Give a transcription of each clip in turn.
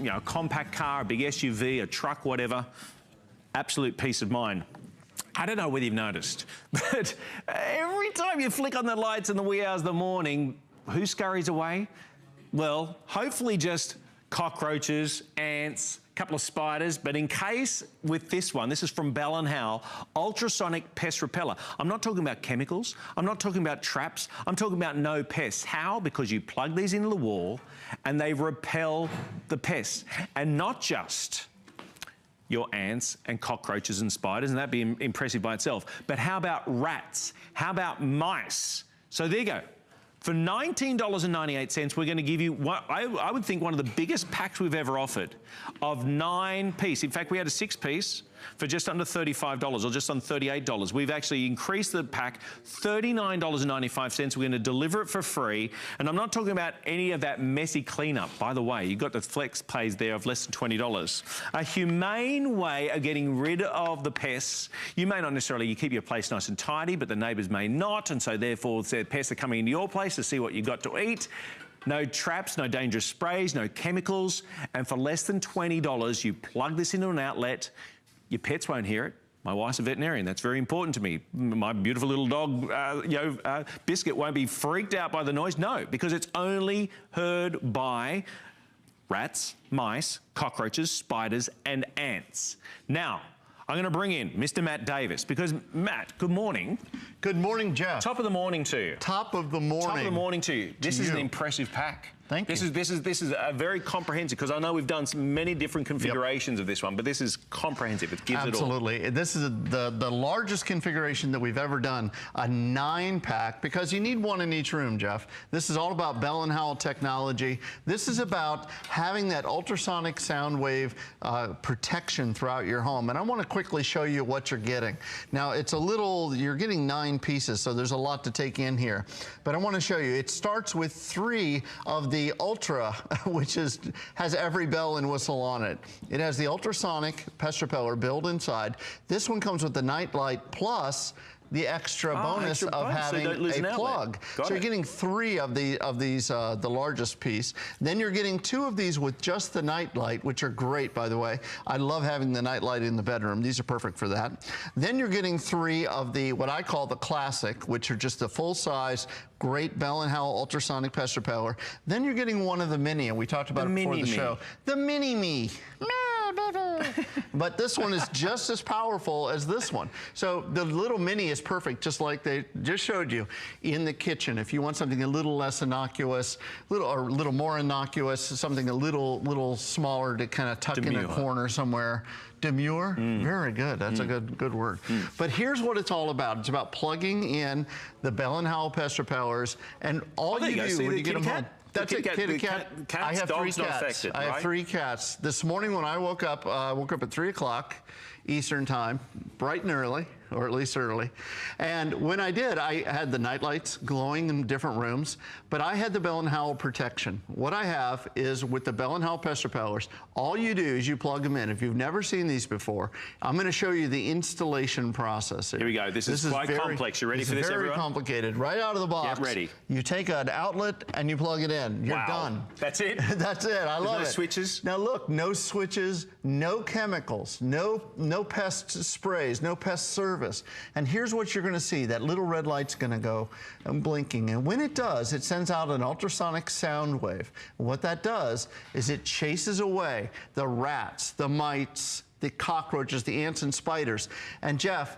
a compact car, a big SUV, a truck, whatever, absolute peace of mind. I don't know whether you've noticed, but every time you flick on the lights in the wee hours of the morning, who scurries away? Well, hopefully just cockroaches, ants, a couple of spiders, but in case with this one, this is from Bell & Howell, Ultrasonic Pest Repeller. I'm not talking about chemicals, I'm not talking about traps, I'm talking about no pests. How? Because you plug these into the wall and they repel the pests. And not just your ants and cockroaches and spiders, and that'd be impressive by itself. But how about rats? How about mice? So there you go. For $19.98, we're going to give you what I would think one of the biggest packs we've ever offered of 9-piece. In fact, we had a 6-piece for just under $35 or just on $38. We've actually increased the pack $39.95. We're going to deliver it for free. And I'm not talking about any of that messy cleanup. By the way, you've got the flex pays there of less than $20. A humane way of getting rid of the pests. You may not necessarily, you keep your place nice and tidy, but the neighbors may not. And so therefore, the pests are coming into your place to see what you've got to eat. No traps, no dangerous sprays, no chemicals. And for less than $20, you plug this into an outlet. Your pets won't hear it. My wife's a veterinarian. That's very important to me. My beautiful little dog, Biscuit, won't be freaked out by the noise. No, because it's only heard by rats, mice, cockroaches, spiders, and ants. Now, I'm going to bring in Mr. Matt Davis because, Matt, good morning. Good morning, Jeff. Top of the morning to you. Top of the morning. Top of the morning to you. This is an impressive pack. Thank you. This is a very comprehensive, because I know we've done many different configurations of this one, but this is comprehensive. It gives Absolutely. it all. This is the largest configuration that we've ever done, a 9-pack, because you need one in each room, Jeff. This is all about Bell & Howell technology. This is about having that ultrasonic sound wave protection throughout your home. And I want to quickly show you what you're getting. Now, it's a little, you're getting 9 pieces, so there's a lot to take in here. But I want to show you, it starts with 3 of the Ultra, which has every bell and whistle on it. It has the ultrasonic pest repeller built inside. This one comes with the night light plus the extra bonus of having a plug. So you're getting 3 of these, the largest piece. Then you're getting 2 of these with just the night light, which are great, by the way. I love having the night light in the bedroom. These are perfect for that. Then you're getting 3 of the, what I call the classic, which are just the full size, great Bell & Howell ultrasonic pest repeller. Then you're getting one of the mini, and we talked about it before the show. The mini-me. But this one is just as powerful as this one. So the little mini is perfect, just like they just showed you, in the kitchen. If you want something a little less innocuous, a little more innocuous, something a little smaller to kind of tuck in a corner somewhere. Demure? Very good. That's a good word. But here's what it's all about. It's about plugging in the Bell & Howell pest repellers, and all you do when you get them home. That's it, kitty cat. I have 3 cats. I have 3 cats. This morning when I woke up at 3 o'clock Eastern time, bright and early, or at least early. And when I did, I had the night lights glowing in different rooms, but I had the Bell & Howell protection. What I have is with the Bell & Howell pest repellers, all you do is you plug them in. If you've never seen these before, I'm going to show you the installation process. Here we go. This is quite complex. You ready for this, everyone? Very complicated. Right out of the box. Get ready. You take an outlet and you plug it in. You're done. That's it? That's it. I love it. No switches? Now look, no switches, no chemicals, no pest sprays, no pest service. And here's what you're going to see. That little red light's going to go blinking. And when it does, it sends out an ultrasonic sound wave. And what that does is it chases away the rats, the mites, the cockroaches, the ants and spiders. And Jeff,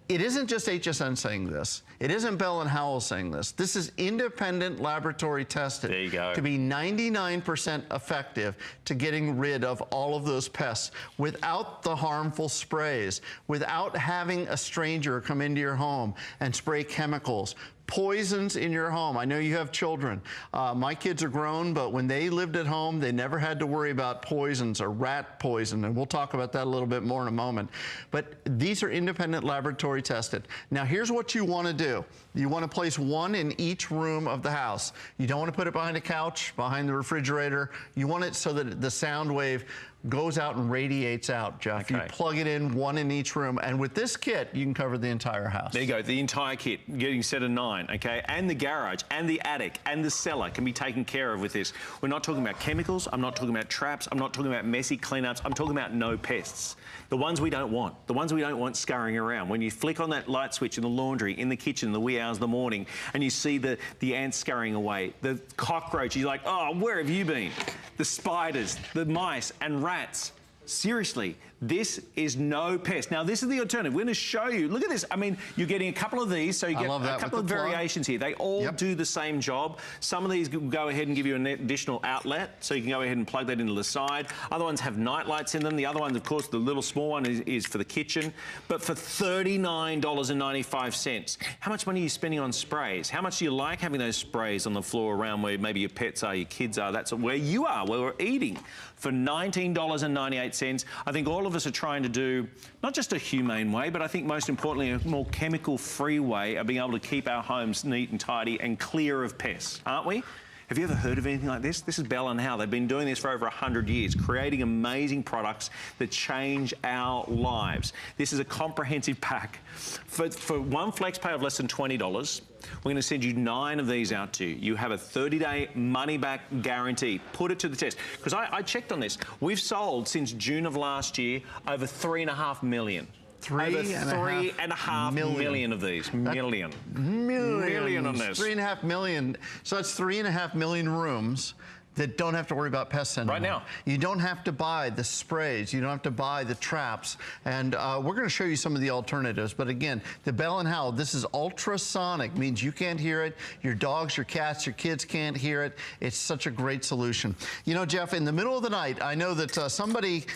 it isn't just HSN saying this. It isn't Bell & Howell saying this. This is independent laboratory tested. There you go. To be 99% effective to getting rid of all of those pests without the harmful sprays, without having a stranger come into your home and spray chemicals, poisons in your home. I know you have children. My kids are grown, but when they lived at home, they never had to worry about poisons or rat poison, and we'll talk about that a little bit more in a moment. But these are independent laboratory tested. Now, here's what you want to do. You want to place 1 in each room of the house. You don't want to put it behind a couch, behind the refrigerator. You want it so that the sound wave goes out and radiates out, Jeff. You plug it in, 1 in each room, and with this kit, you can cover the entire house. There you go, the entire kit, getting a set of 9. mine, okay? And the garage, and the attic, and the cellar can be taken care of with this. We're not talking about chemicals. I'm not talking about traps. I'm not talking about messy cleanups. I'm talking about no pests. The ones we don't want. The ones we don't want scurrying around. When you flick on that light switch in the laundry, in the kitchen, in the wee hours of the morning, and you see the ants scurrying away, the cockroaches, you're like, oh, where have you been? The spiders, the mice, and rats. Seriously, this is no pest. Now, this is the alternative. We're going to show you. Look at this. I mean, you're getting a couple of these, so you get a couple of variations here. They all do the same job. Some of these go ahead and give you an additional outlet, so you can go ahead and plug that into the side. Other ones have night lights in them. The other ones, of course, the little small one is for the kitchen. But for $39.95, how much money are you spending on sprays? How much do you like having those sprays on the floor around where maybe your pets are, your kids are? That's where you are, where we're eating. For $19.98, I think all of us are trying to do not just a humane way, but I think most importantly a more chemical-free way of being able to keep our homes neat and tidy and clear of pests, aren't we? Have you ever heard of anything like this? This is Bell & Howell. They've been doing this for over 100 years, creating amazing products that change our lives. This is a comprehensive pack. For one flex pay of less than $20, we're going to send you 9 of these out to you. You have a 30-day money-back guarantee. Put it to the test. Because I checked on this. We've sold, since June of last year, over 3.5 million. Over 3.5 million of these. Million on this. 3.5 million. So that's 3.5 million rooms that don't have to worry about pests anymore. Right now. You don't have to buy the sprays. You don't have to buy the traps. And we're going to show you some of the alternatives. But again, the Bell & Howell, this is ultrasonic. Means you can't hear it. Your dogs, your cats, your kids can't hear it. It's such a great solution. You know, Jeff, in the middle of the night, I know that somebody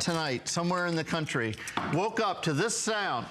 tonight, somewhere in the country, woke up to this sound.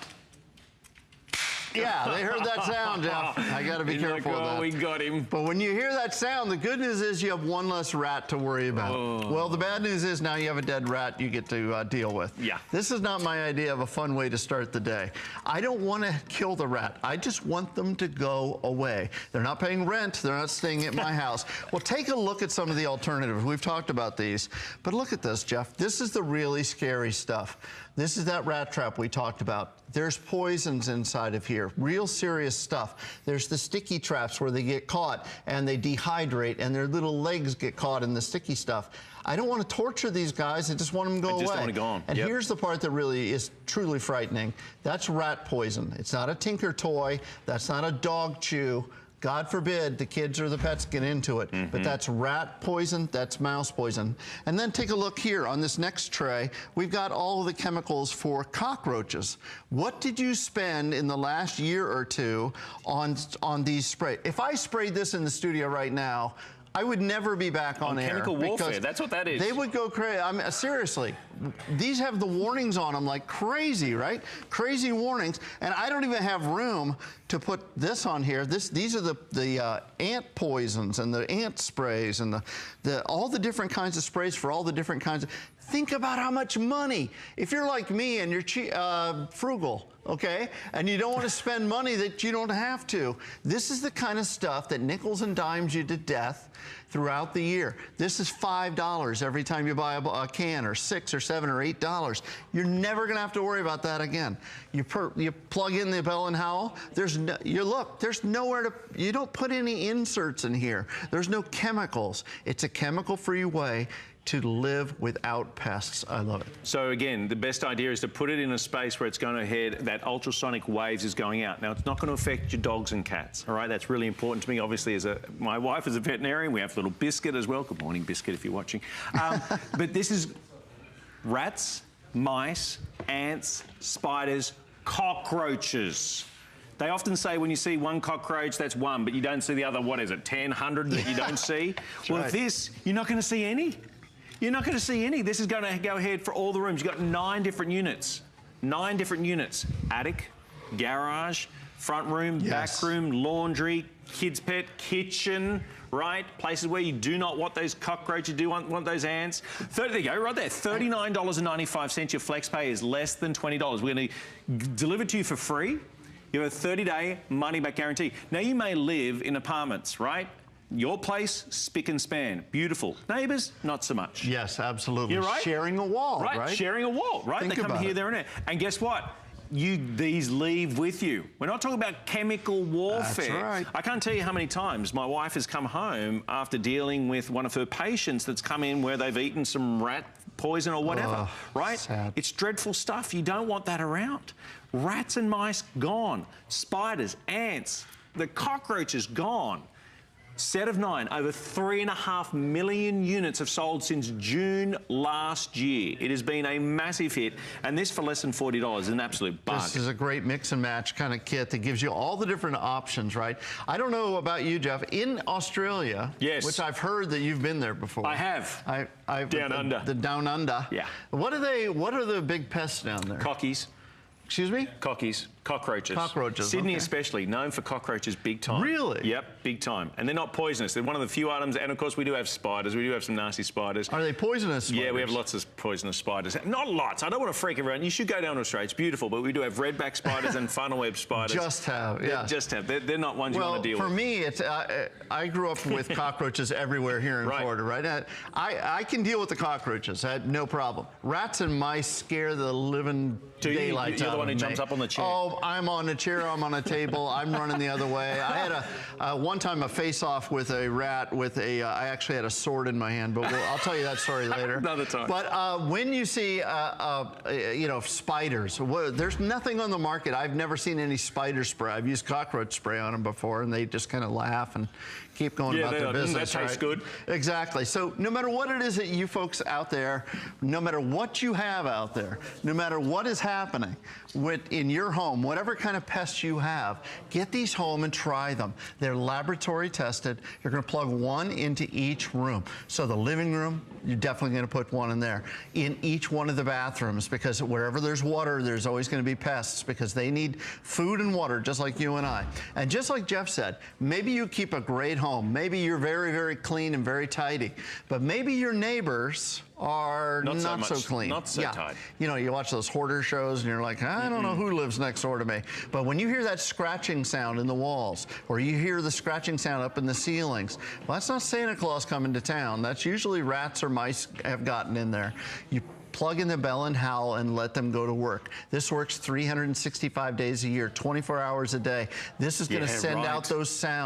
Yeah, they heard that sound, Jeff. I got to be careful with that. We got him. But when you hear that sound, the good news is you have one less rat to worry about. Oh. Well, the bad news is now you have a dead rat you get to deal with. Yeah. This is not my idea of a fun way to start the day. I don't want to kill the rat. I just want them to go away. They're not paying rent. They're not staying at my house. Well, take a look at some of the alternatives. We've talked about these. But look at this, Jeff. This is the really scary stuff. This is that rat trap we talked about. There's poisons inside of here, real serious stuff. There's the sticky traps where they get caught and they dehydrate and their little legs get caught in the sticky stuff. I don't want to torture these guys. I just want them to go away. I just want to go on. And here's the part that really is truly frightening. That's rat poison. It's not a Tinker toy. That's not a dog chew. God forbid the kids or the pets get into it. But that's rat poison, that's mouse poison. And then take a look here on this next tray. We've got all of the chemicals for cockroaches. What did you spend in the last year or two on these sprays? If I sprayed this in the studio right now, I would never be back on air. Chemical warfare, that's what that is. They would go crazy. I mean, seriously, these have the warnings on them like crazy, right? Crazy warnings. And I don't even have room to put this on here. These are the ant poisons and the ant sprays and all the different kinds of sprays for all the different kinds of... Think about how much money. If you're like me and you're frugal, okay, and you don't want to spend money that you don't have to, this is the kind of stuff that nickels and dimes you to death throughout the year. This is $5 every time you buy a can, or $6 or $7 or $8. You're never going to have to worry about that again. You plug in the Bell & Howell. There's nowhere to. You don't put any inserts in here. There's no chemicals. It's a chemical-free way to live without pests. I love it. So again, the best idea is to put it in a space where it's going ahead, that ultrasonic waves is going out. Now, it's not going to affect your dogs and cats, all right? That's really important to me. Obviously, my wife is a veterinarian. We have little Biscuit as well. Good morning, Biscuit, if you're watching. But this is rats, mice, ants, spiders, cockroaches. They often say when you see one cockroach, that's one, but you don't see the other, what is it, 10, 100 that you don't see? Well, right. This, you're not going to see any. You're not going to see any. This is going to go ahead for all the rooms. You've got 9 different units. 9 different units. Attic, garage, front room, back room, laundry, kids' pet, kitchen, right? Places where you do not want those cockroaches, you want those ants. There you go, right there. $39.95. Your flex pay is less than $20. We're going to deliver it to you for free. You have a 30-day money-back guarantee. Now, you may live in apartments, right? Your place, spick and span, beautiful. Neighbours, not so much. Yes, absolutely. You're right. Sharing a wall, right? Sharing a wall, right? Think they come about here, it. there, and there. And guess what? these leave with you. We're not talking about chemical warfare. That's right. I can't tell you how many times my wife has come home after dealing with one of her patients that's come in where they've eaten some rat poison or whatever, right? Sad. It's dreadful stuff. You don't want that around. Rats and mice, gone. Spiders, ants, the cockroaches, gone. Set of 9, over 3.5 million units have sold since June last year. It has been a massive hit, and this for less than $40 is an absolute bargain. This is a great mix and match kind of kit that gives you all the different options, right? I don't know about you, Jeff. In Australia, yes, which I've heard that you've been there before. I have. Down under. The down under. Yeah. What are the big pests down there? Cockies. Excuse me? Cockies. Cockroaches. Cockroaches. Sydney okay. especially, known for cockroaches big time. Really? Yep, big time. And they're not poisonous. They're one of the few items, and of course we do have spiders. We do have some nasty spiders. Are they poisonous spiders? Yeah, we have lots of poisonous spiders. Not lots. I don't want to freak everyone. You should go down to Australia. It's beautiful, but we do have redback spiders and funnel web spiders. Yeah. Just have. They're not ones you want to deal with. For me, it's I grew up with cockroaches everywhere here in Florida, right? I can deal with the cockroaches. I had no problem. Rats and mice scare the living daylights out of me. You're the one who jumps up on the chair. Oh, I'm on a chair. I'm on a table. I'm running the other way. I had one time a face-off with a rat with a. I actually had a sword in my hand, but I'll tell you that story later. Another time. But when you see, spiders, there's nothing on the market. I've never seen any spider spray. I've used cockroach spray on them before, and they just kind of laugh and keep going about their business. That tastes good. Exactly. So no matter what it is that you folks out there, no matter what you have out there, no matter what is happening in your home, whatever kind of pests you have, get these home and try them. They're laboratory tested. You're going to plug one into each room. So the living room, you're definitely going to put one in there. In each one of the bathrooms, because wherever there's water, there's always going to be pests, because they need food and water just like you and I. And just like Jeff said, maybe you keep a great home. Maybe you're very, very clean and very tidy. But maybe your neighbors are not so clean. Not so tight. You know, you watch those hoarder shows and you're like, I don't know who lives next door to me. But when you hear that scratching sound in the walls, or you hear the scratching sound up in the ceilings, well, that's not Santa Claus coming to town. That's usually rats or mice have gotten in there. You plug in the Bell and Howell and let them go to work. This works 365 days a year, 24 hours a day. This is going to send out those sounds.